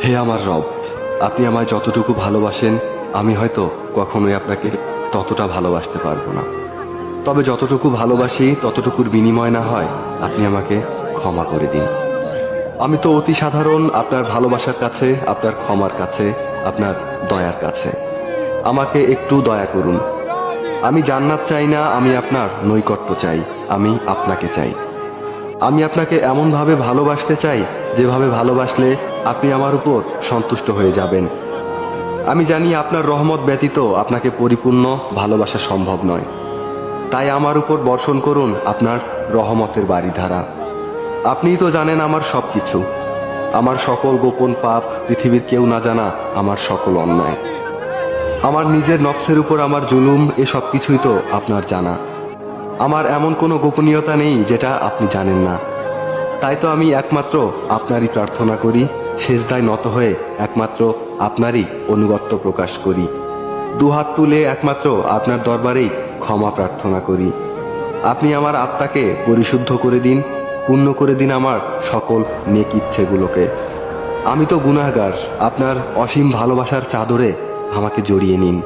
হে আমার রব, আপনি আমায় যতটুকু ভালোবাসেন আমি হয়তো কখনোই আপনাকে ততটা ভালোবাসতে পারবো না। তবে যতটুকু ভালোবাসি ততটুকুর বিনিময় না হয় আপনি আমাকে ক্ষমা করে দিন। আমি তো অতি সাধারণ আপনার ভালোবাসার কাছে, আপনার ক্ষমার কাছে, আপনার দয়ার কাছে। আমাকে একটু দয়া করুন। আমি জান্নাত চাই না, আমি আপনার নৈকট্য চাই, আমি আপনাকে চাই। আমি আপনাকে এমনভাবে ভালোবাসতে চাই যেভাবে ভালোবাসলে আপনি আমার উপর সন্তুষ্ট হয়ে যাবেন। আমি জানি আপনার রহমত ব্যতীত আপনাকে পরিপূর্ণ ভালোবাসা সম্ভব নয়। তাই আমার উপর বর্ষণ করুন আপনার রহমতের বারিধারা। আপনিই তো জানেন আমার সব কিছু, আমার সকল গোপন পাপ, পৃথিবীর কেউ না জানা আমার সকল অন্যায়, আমার নিজের নফসের উপর আমার জুলুম, এ সব কিছুই তো আপনার জানা। আমার এমন কোনো গোপনীয়তা নেই যেটা আপনি জানেন না। তাই তো আমি একমাত্র আপনারই প্রার্থনা করি, সেজদায় নত হয়ে একমাত্র আপনারই অনুগত্য প্রকাশ করি, দুহাত তুলে একমাত্র আপনার দরবারেই ক্ষমা প্রার্থনা করি। আপনি আমার আত্মাকে পরিশুদ্ধ করে দিন, পূর্ণ করে দিন আমার সকল নেক ইচ্ছেগুলোকে। আমি তো গুনাহগার, আপনার অসীম ভালোবাসার চাদরে আমাকে জড়িয়ে নিন।